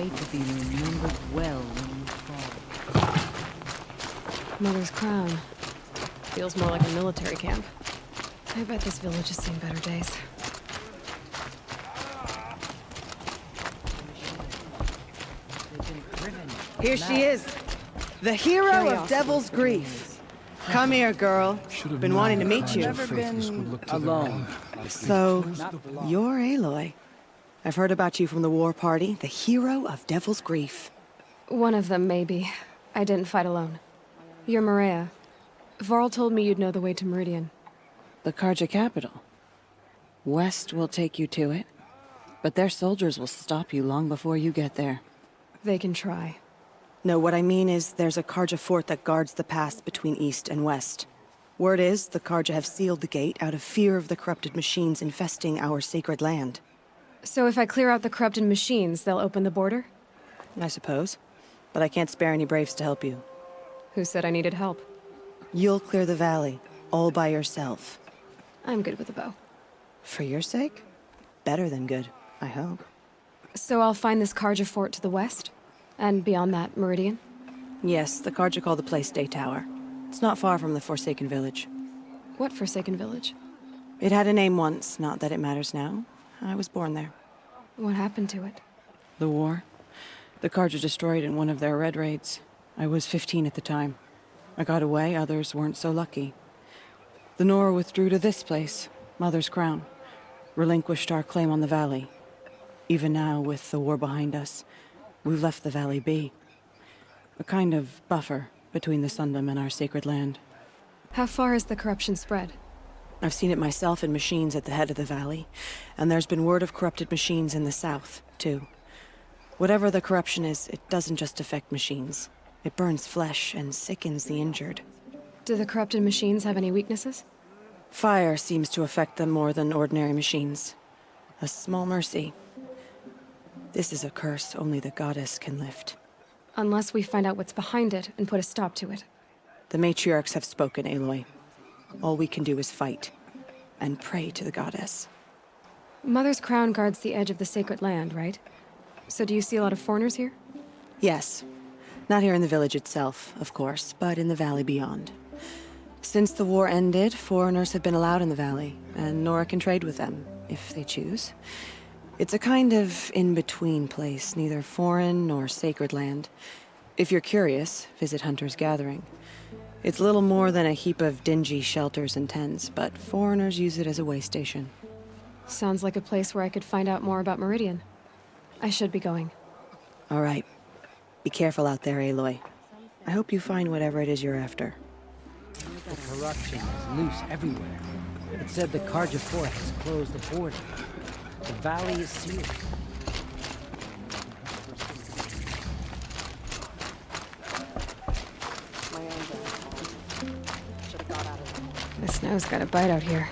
way to be remembered well when you fall. Mother's Crown. Feels more like a military camp. I bet this village has seen better days. Here she is, the hero of Devil's Grief. Come here, girl. Been wanting to meet you. Never been alone. So, you're Aloy. I've heard about you from the war party, the hero of Devil's Grief. One of them, maybe. I didn't fight alone. You're Maria. Varl told me you'd know the way to Maridian. The Karja capital. West will take you to it, but their soldiers will stop you long before you get there. They can try. No, what I mean is there's a Karja fort that guards the pass between east and west. Word is, the Karja have sealed the gate out of fear of the corrupted machines infesting our sacred land. So if I clear out the corrupted machines, they'll open the border? I suppose. But I can't spare any braves to help you. Who said I needed help? You'll clear the valley, all by yourself. I'm good with a bow. For your sake? Better than good, I hope. So I'll find this Karja fort to the west? And beyond that, Maridian? Yes, the Karja call the place Day Tower. It's not far from the Forsaken Village. What Forsaken Village? It had a name once, not that it matters now. I was born there. What happened to it? The war. The Karja destroyed in one of their red raids. I was 15 at the time. I got away, others weren't so lucky. The Nora withdrew to this place, Mother's Crown. Relinquished our claim on the valley. Even now, with the war behind us, we've left the valley be. A kind of buffer between the Sundom and our sacred land. How far has the corruption spread? I've seen it myself in machines at the head of the valley, and there's been word of corrupted machines in the south, too. Whatever the corruption is, it doesn't just affect machines. It burns flesh and sickens the injured. Do the corrupted machines have any weaknesses? Fire seems to affect them more than ordinary machines. A small mercy. This is a curse only the goddess can lift. Unless we find out what's behind it and put a stop to it. The matriarchs have spoken, Aloy. All we can do is fight, and pray to the goddess. Mother's Crown guards the edge of the sacred land, right? So do you see a lot of foreigners here? Yes. Not here in the village itself, of course, but in the valley beyond. Since the war ended, foreigners have been allowed in the valley, and Nora can trade with them, if they choose. It's a kind of in-between place, neither foreign nor sacred land. If you're curious, visit Hunter's Gathering. It's little more than a heap of dingy shelters and tents, but foreigners use it as a way station. Sounds like a place where I could find out more about Maridian. I should be going. All right. Be careful out there, Aloy. I hope you find whatever it is you're after. The corruption is loose everywhere. It said the Karja fort has closed the border. The valley is sealed. The snow's got a bite out here.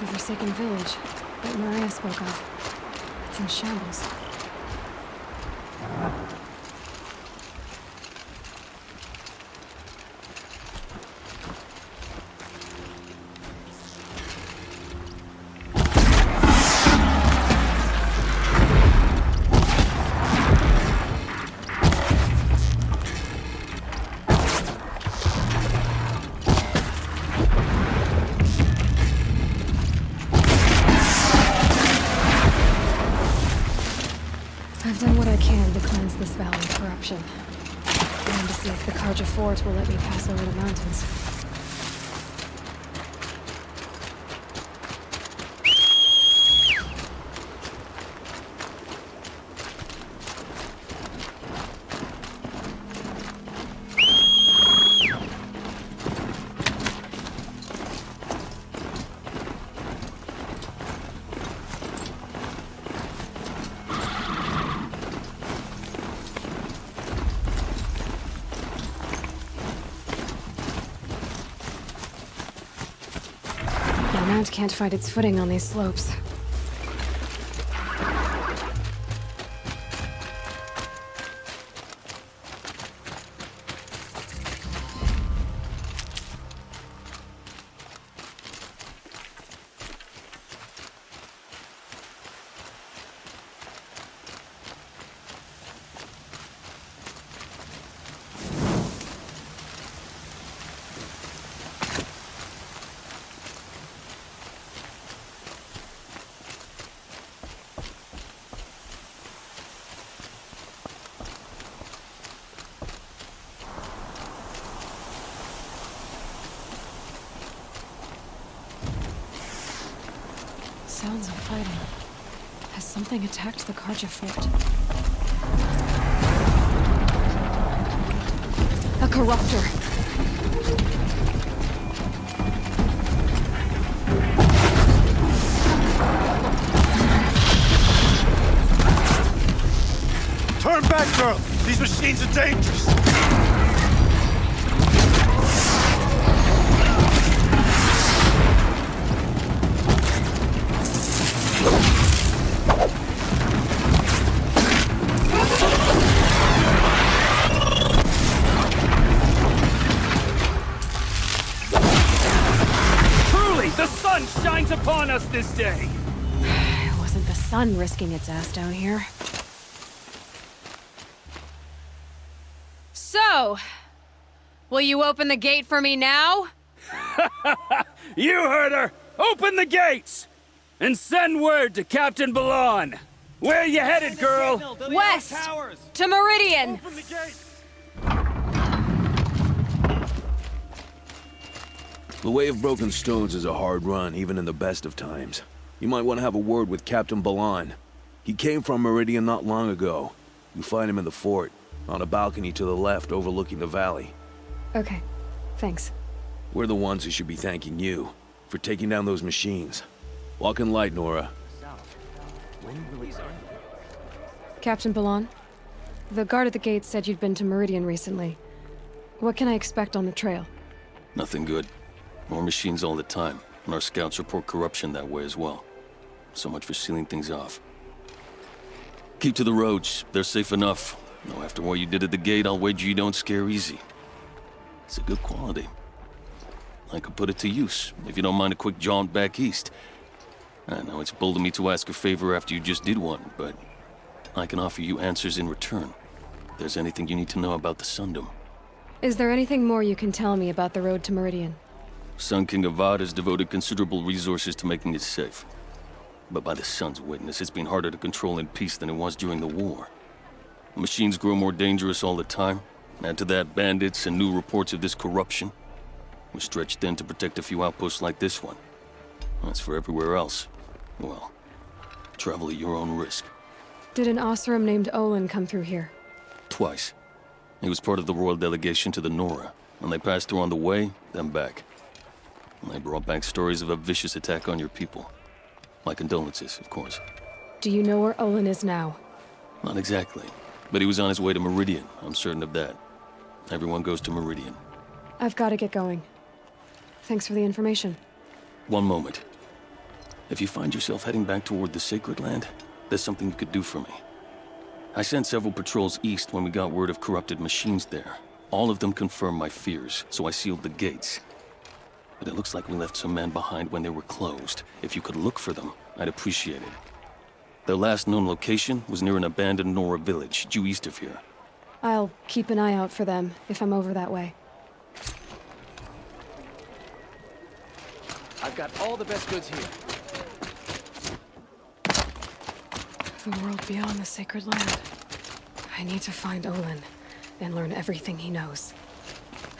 The Forsaken Village that Maria spoke of. It's in shambles. can to cleanse this valley of corruption. And to see if the Karja Fort will let me pass over the mountains. The mount can't find its footing on these slopes. Sounds of fighting. Has something attacked the Karja Fort? A corruptor! Turn back, girl! These machines are dangerous! The sun shines upon us this day! It wasn't the sun risking its ass down here. So, will you open the gate for me now? You heard her! Open the gates! And send word to Captain Balon! Where you headed, girl? West! To Maridian! Open the gate! The Way of Broken Stones is a hard run, even in the best of times. You might want to have a word with Captain Balon. He came from Maridian not long ago. You find him in the fort, on a balcony to the left overlooking the valley. Okay, thanks. We're the ones who should be thanking you for taking down those machines. Walk in light, Nora. Captain Balon, the guard at the gate said you'd been to Maridian recently. What can I expect on the trail? Nothing good. More machines all the time, and our scouts report corruption that way as well. So much for sealing things off. Keep to the roads. They're safe enough. Though after what you did at the gate, I'll wager you don't scare easy. It's a good quality. I could put it to use, if you don't mind a quick jaunt back east. I know it's bold of me to ask a favor after you just did one, but I can offer you answers in return. If there's anything you need to know about the Sundom. Is there anything more you can tell me about the road to Maridian? Sun King Avad has devoted considerable resources to making it safe. But by the Sun's witness, it's been harder to control in peace than it was during the war. Machines grow more dangerous all the time. Add to that bandits and new reports of this corruption. We're stretched thin to protect a few outposts like this one. As for everywhere else, well, travel at your own risk. Did an Osram named Olin come through here? Twice. He was part of the royal delegation to the Nora, and they passed through on the way, then back. And they brought back stories of a vicious attack on your people. My condolences, of course. Do you know where Olin is now? Not exactly, but he was on his way to Maridian, I'm certain of that. Everyone goes to Maridian. I've got to get going. Thanks for the information. One moment. If you find yourself heading back toward the Sacred Land, there's something you could do for me. I sent several patrols east when we got word of corrupted machines there. All of them confirmed my fears, so I sealed the gates. But it looks like we left some men behind when they were closed. If you could look for them, I'd appreciate it. Their last known location was near an abandoned Nora village, due east of here. I'll keep an eye out for them if I'm over that way. I've got all the best goods here. The world beyond the Sacred Land. I need to find Olin and learn everything he knows.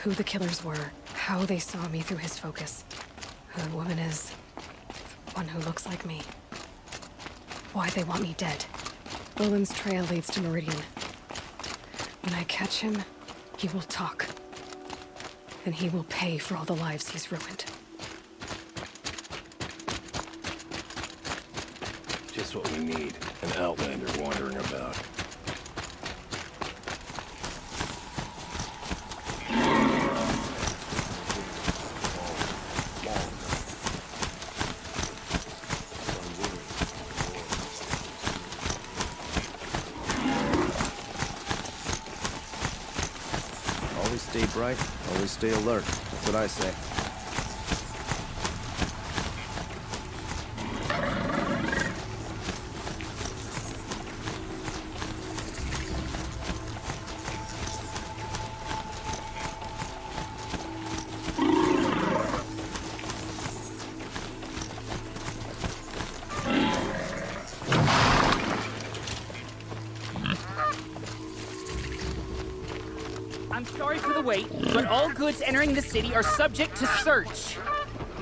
Who the killers were, how they saw me through his focus, who the woman is, the one who looks like me, why they want me dead. Olin's trail leads to Maridian. When I catch him, he will talk. And he will pay for all the lives he's ruined. Just what we need. An outlander wandering about. Always stay bright, always stay alert. That's what I say. I'm sorry for the wait, but all goods entering the city are subject to search.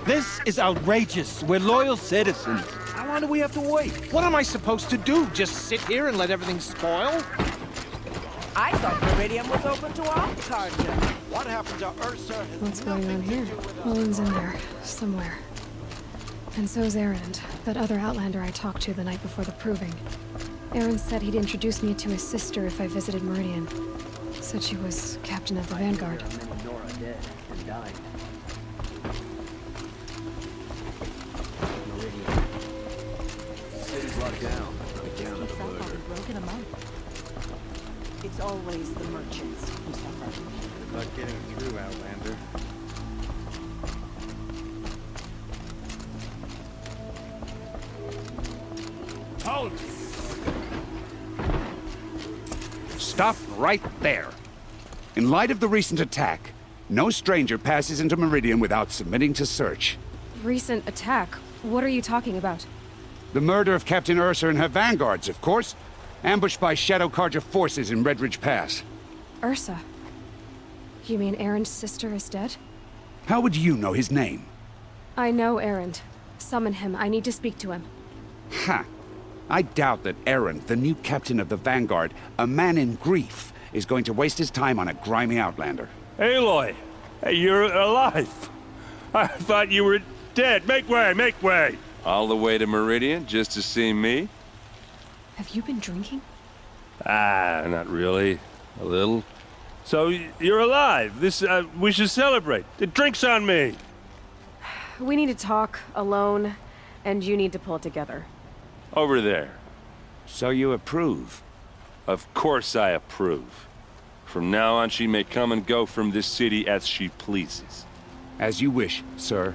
This is outrageous. We're loyal citizens. How long do we have to wait? What am I supposed to do? Just sit here and let everything spoil? I thought Maridian was open to all carja. What happened to Ursa? What's going on here? Olin's in there, somewhere. And so's Erend, that other outlander I talked to the night before the proving. Erend said he'd introduce me to his sister if I visited Maridian. Said she was captain of the Vanguard. Nora dead and died. Maridian. City's locked down on account of the murder. Broken a month. It's always the merchants who suffer. Not getting through, Outlander. Halt! Stop right there. In light of the recent attack, no stranger passes into Maridian without submitting to search. Recent attack? What are you talking about? The murder of Captain Ursa and her vanguards, of course. Ambushed by Shadow Carja forces in Redridge Pass. Ursa? You mean Erend's sister is dead? How would you know his name? I know Erend. Summon him. I need to speak to him. Ha! I doubt that Erend, the new captain of the Vanguard, a man in grief, is going to waste his time on a grimy outlander. Aloy! Hey, you're alive! I thought you were dead. Make way, make way! All the way to Maridian just to see me? Have you been drinking? Ah, not really. A little. So, you're alive. This, we should celebrate. The drink's on me. We need to talk, alone, and you need to pull it together. Over there. So you approve? Of course I approve. From now on, she may come and go from this city as she pleases. As you wish, sir.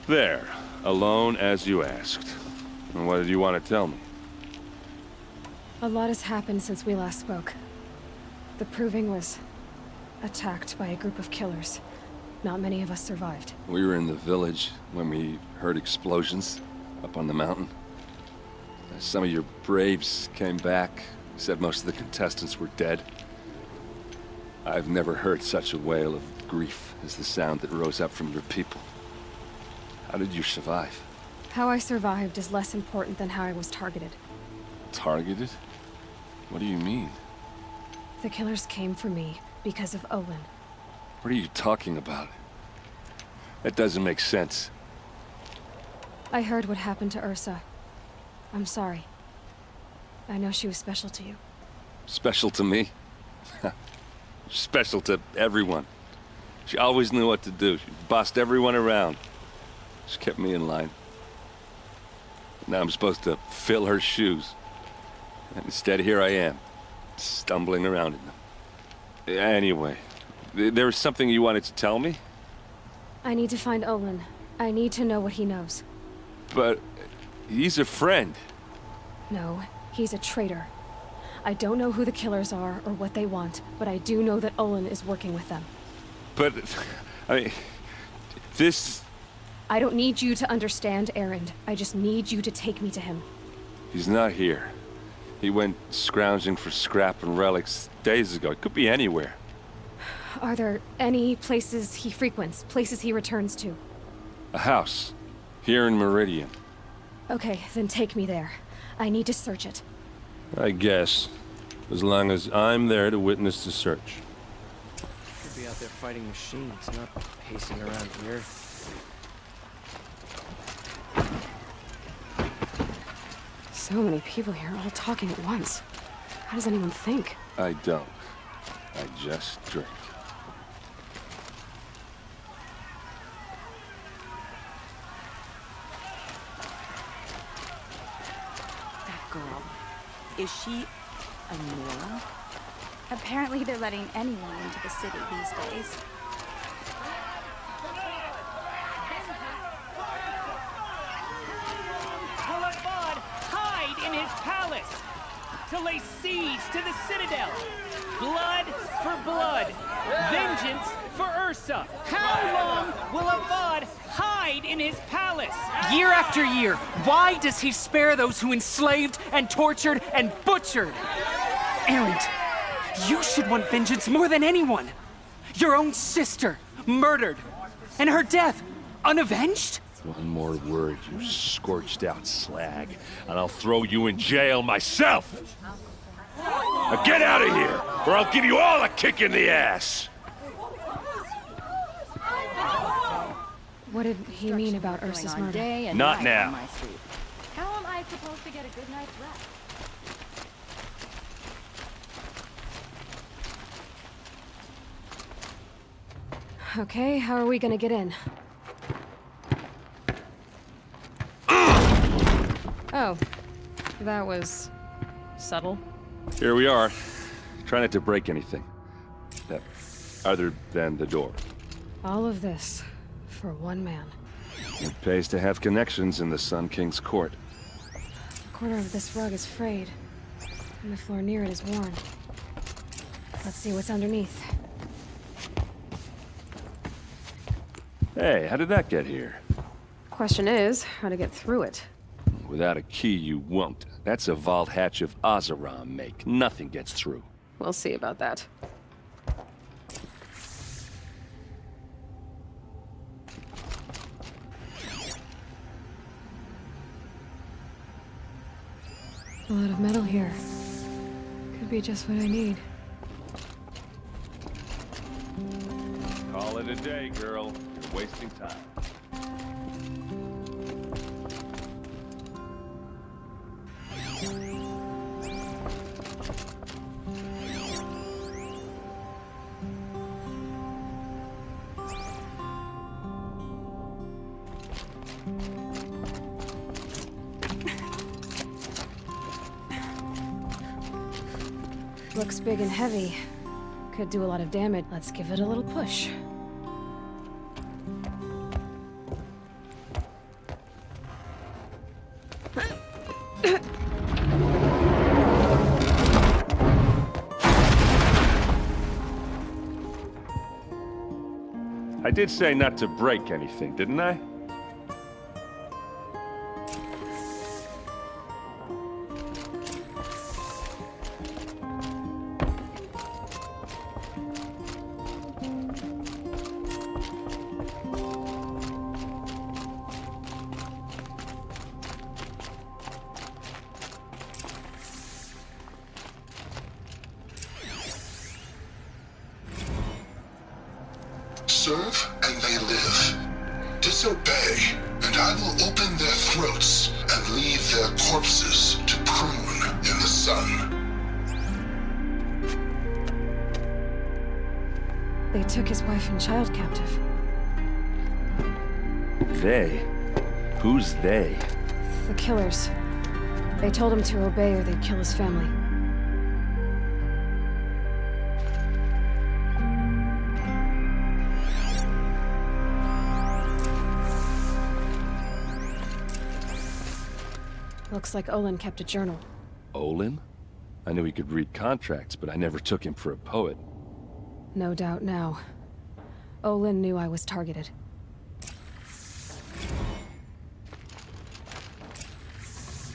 There. Alone as you asked. And what did you want to tell me? A lot has happened since we last spoke. The Proving was attacked by a group of killers. Not many of us survived. We were in the village when we heard explosions up on the mountain. Some of your braves came back, said most of the contestants were dead. I've never heard such a wail of grief as the sound that rose up from your people. How did you survive? How I survived is less important than how I was targeted. Targeted? What do you mean? The killers came for me because of Olin. What are you talking about? That doesn't make sense. I heard what happened to Ursa. I'm sorry. I know she was special to you. Special to me? Special to everyone. She always knew what to do. She bossed everyone around. She kept me in line. Now I'm supposed to fill her shoes. And instead, here I am, stumbling around in them. Anyway, there was something you wanted to tell me? I need to find Olin. I need to know what he knows. But he's a friend. No, he's a traitor. I don't know who the killers are or what they want, but I do know that Olin is working with them. But, I mean, this... I don't need you to understand, Erend. I just need you to take me to him. He's not here. He went scrounging for scrap and relics days ago. It could be anywhere. Are there any places he frequents, places he returns to? A house. Here in Maridian. Okay, then take me there. I need to search it. I guess. As long as I'm there to witness the search. Could be out there fighting machines, not pacing around here. So many people here, all talking at once. How does anyone think? I don't. I just drink. That girl. Is she a Nora? Apparently they're letting anyone into the city these days. Will Avad hide in his palace to lay siege to the citadel? Blood for blood, vengeance for Ursa. How long will Avad hide in his palace? Year after year, why does he spare those who enslaved and tortured and butchered? Erend, you should want vengeance more than anyone. Your own sister, murdered, and her death, unavenged? One more word, you scorched out slag, and I'll throw you in jail myself! Now get out of here, or I'll give you all a kick in the ass! What did he mean about Ursa's murder? Day and Not night now. on my street. How am I supposed to get a good night's rest? Okay, how are we gonna get in? Oh, that was subtle. Here we are. Try not to break anything. Other than the door. All of this for one man. It pays to have connections in the Sun King's court. A corner of this rug is frayed, and the floor near it is worn. Let's see what's underneath. Hey, how did that get here? Question is, how to get through it. Without a key, you won't. That's a vault hatch of Azeram make. Nothing gets through. We'll see about that. A lot of metal here. Could be just what I need. Call it a day, girl. You're wasting time. Looks big and heavy. Could do a lot of damage. Let's give it a little push. I did say not to break anything, didn't I? Serve and they live. Disobey, and I will open their throats and leave their corpses to prune in the sun. They took his wife and child captive. They? Who's they? The killers. They told him to obey or they'd kill his family. Looks like Olin kept a journal. Olin? I knew he could read contracts, but I never took him for a poet. No doubt now. Olin knew I was targeted.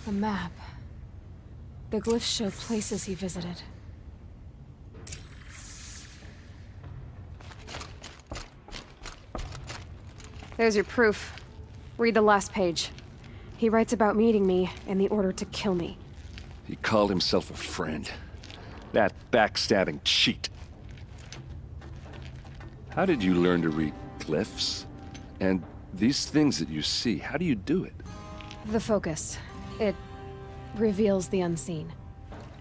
A map. The glyphs show places he visited. There's your proof. Read the last page. He writes about meeting me and the order to kill me. He called himself a friend. That backstabbing cheat. How did you learn to read glyphs? And these things that you see, how do you do it? The focus. It reveals the unseen.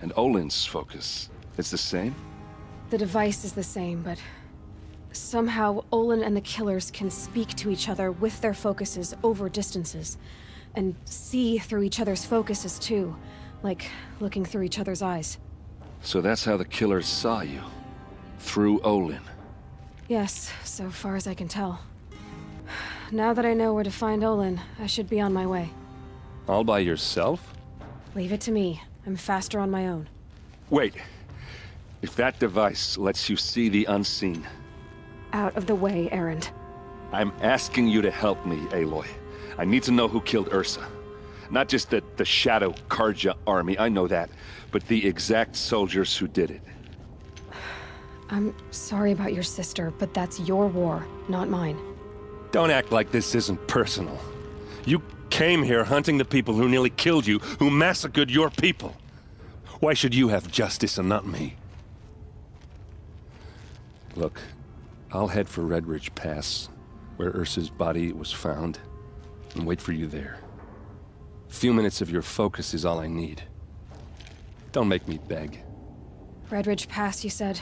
And Olin's focus, it's the same? The device is the same, but somehow Olin and the killers can speak to each other with their focuses over distances. And see through each other's focuses too. Like looking through each other's eyes. So that's how the killers saw you? Through Olin? Yes, so far as I can tell. Now that I know where to find Olin, I should be on my way. All by yourself? Leave it to me. I'm faster on my own. Wait. If that device lets you see the unseen... Out of the way, Erend. I'm asking you to help me, Aloy. I need to know who killed Ursa. Not just the Shadow Karja army, I know that, but the exact soldiers who did it. I'm sorry about your sister, but that's your war, not mine. Don't act like this isn't personal. You came here hunting the people who nearly killed you, who massacred your people. Why should you have justice and not me? Look, I'll head for Red Ridge Pass, where Ursa's body was found, and wait for you there. A few minutes of your focus is all I need. Don't make me beg. Red Ridge Pass, you said?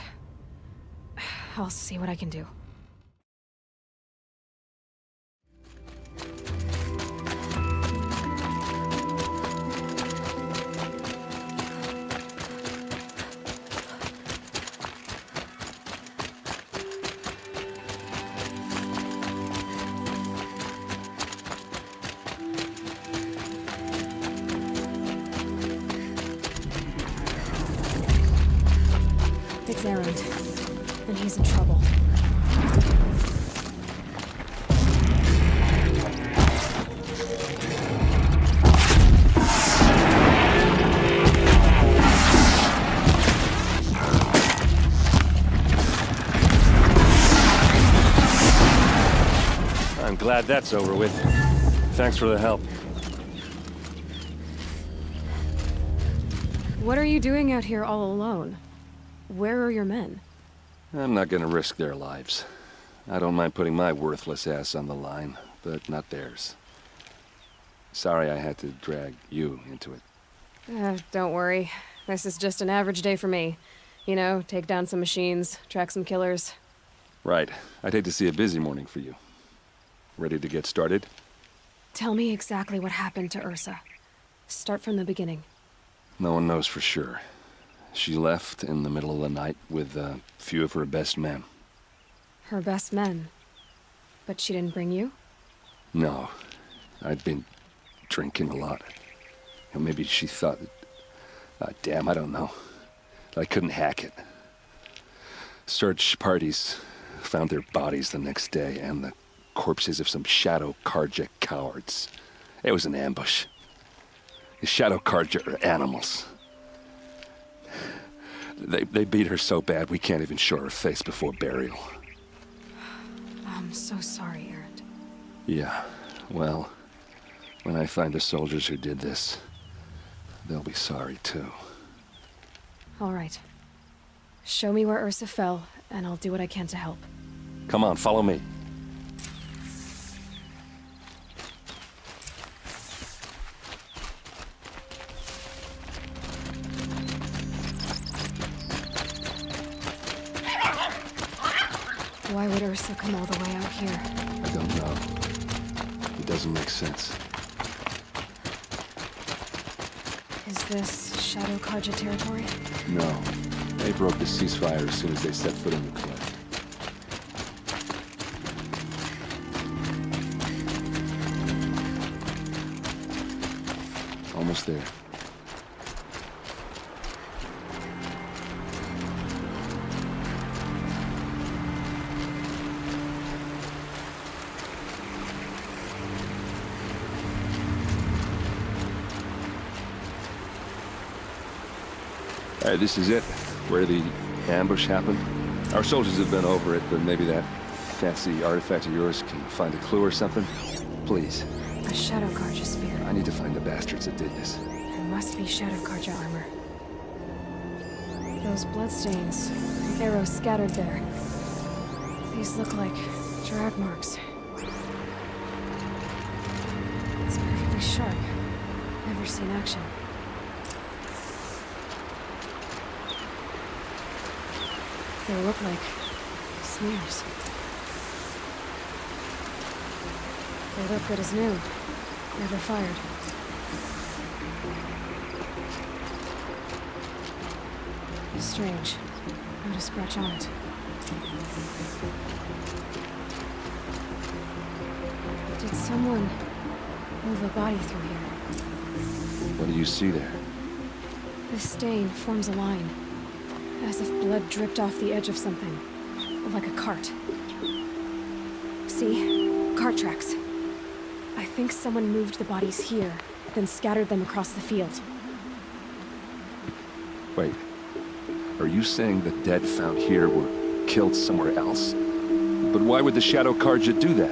I'll see what I can do. It's Erend, and he's in trouble. I'm glad that's over with. Thanks for the help. What are you doing out here all alone? Where are your men? I'm not gonna risk their lives. I don't mind putting my worthless ass on the line, but not theirs. Sorry I had to drag you into it. Don't worry. This is just an average day for me. You know, take down some machines, track some killers. Right. I'd hate to see a busy morning for you. Ready to get started? Tell me exactly what happened to Ursa. Start from the beginning. No one knows for sure. She left in the middle of the night with a few of her best men. Her best men? But she didn't bring you? No. I'd been drinking a lot. And maybe she thought... damn, I don't know. I couldn't hack it. Search parties found their bodies the next day and the corpses of some Shadow Karja cowards. It was an ambush. The Shadow Karja are animals. They beat her so bad we can't even show her face before burial. I'm so sorry, Erend. Yeah, well, when I find the soldiers who did this, they'll be sorry too. All right. Show me where Ursa fell, and I'll do what I can to help. Come on, follow me. Why would Ursa come all the way out here? I don't know. It doesn't make sense. Is this Shadow Karja territory? No. They broke the ceasefire as soon as they set foot in the cliff. Almost there. This is it, where the ambush happened. Our soldiers have been over it, but maybe that fancy artifact of yours can find a clue or something. Please. A Shadow Karja spear. I need to find the bastards that did this. There must be Shadow Karja armor. Those bloodstains, arrows scattered there. These look like drag marks. It's perfectly sharp. Never seen action. They look like smears. They look good as new. Never fired. Strange. Not a scratch on it. Did someone move a body through here? What do you see there? This stain forms a line, as if blood dripped off the edge of something, like a cart. See? Cart tracks. I think someone moved the bodies here, then scattered them across the field. Wait. Are you saying the dead found here were killed somewhere else? But why would the Shadow Karja do that?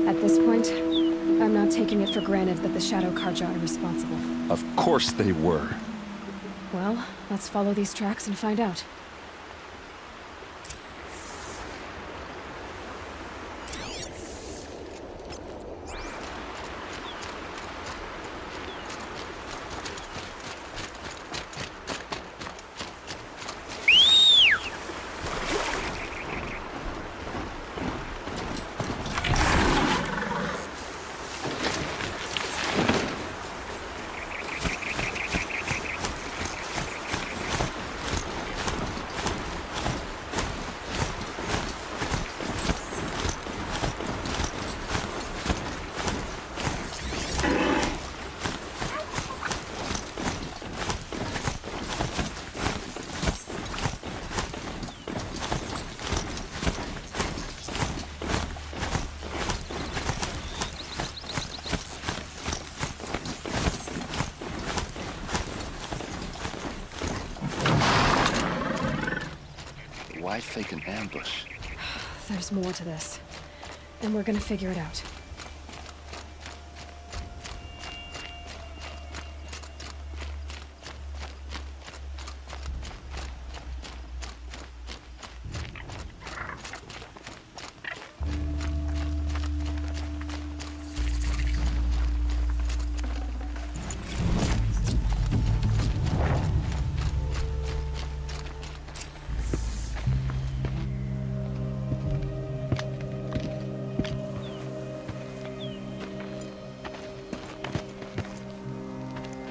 At this point, I'm not taking it for granted that the Shadow Karja are responsible. Of course they were. Well, let's follow these tracks and find out. Why fake an ambush? There's more to this, and we're gonna figure it out.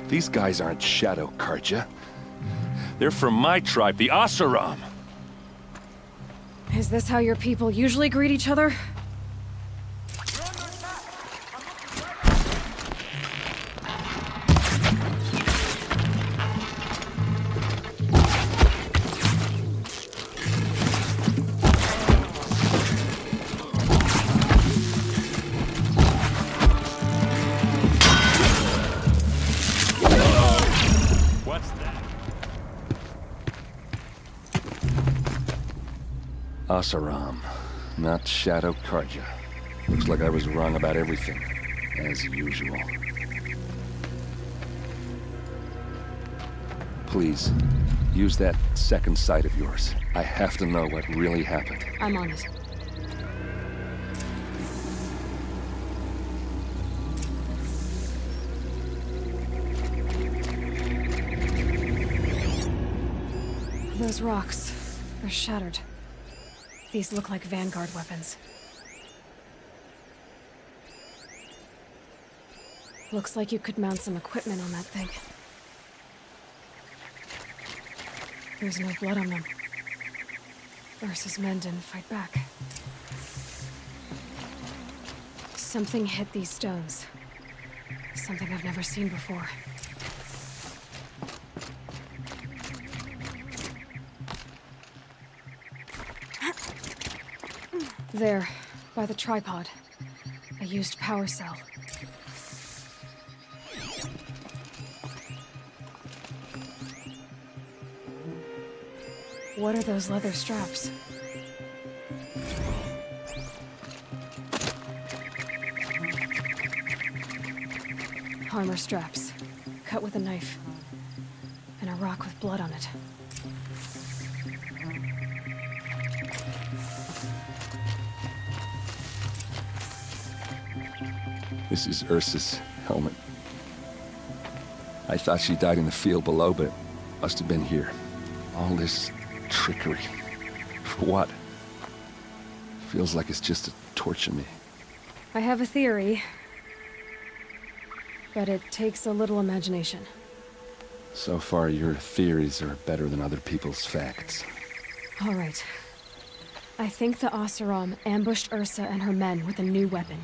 These guys aren't Shadow Karja. They're from my tribe, the Asaram. Is this how your people usually greet each other? Asaram, not Shadow Karja. Looks like I was wrong about everything, as usual. Please, use that second sight of yours. I have to know what really happened. I'm on it. Those rocks are shattered. These look like Vanguard weapons. Looks like you could mount some equipment on that thing. There's no blood on them. Ursa's men didn't fight back. Something hit these stones. Something I've never seen before. There, by the tripod. A used power cell. What are those leather straps? Armor straps, cut with a knife, and a rock with blood on it. This is Ursa's helmet. I thought she died in the field below, but it must have been here. All this trickery. For what? Feels like it's just to torture me. I have a theory, but it takes a little imagination. So far, your theories are better than other people's facts. All right. I think the Oseram ambushed Ursa and her men with a new weapon.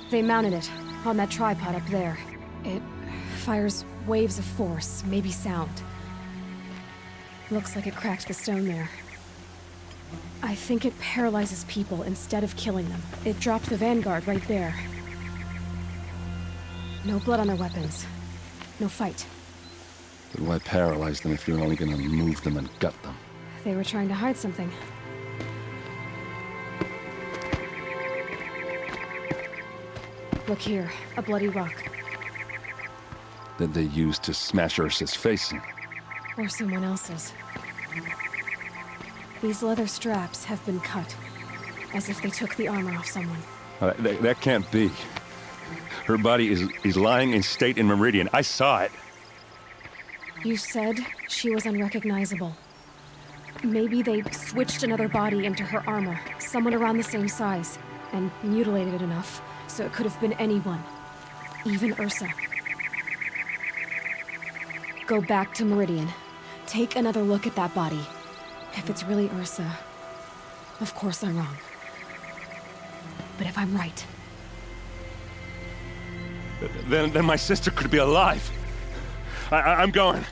They mounted it on that tripod up there. It fires waves of force, maybe sound. Looks like it cracked the stone there. I think it paralyzes people instead of killing them. It dropped the vanguard right there. No blood on their weapons. No fight. But why paralyze them if you're only gonna move them and gut them? They were trying to hide something. Look here, a bloody rock. That they used to smash Ursa's face in. Or someone else's. These leather straps have been cut, as if they took the armor off someone. That can't be. Her body is lying in state in Maridian. I saw it. You said she was unrecognizable. Maybe they switched another body into her armor, someone around the same size, and mutilated it enough so it could have been anyone, even Ursa. Go back to Maridian. Take another look at that body. If it's really Ursa, of course I'm wrong. But if I'm right... Then my sister could be alive. I'm going.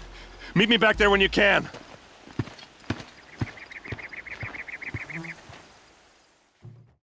Meet me back there when you can.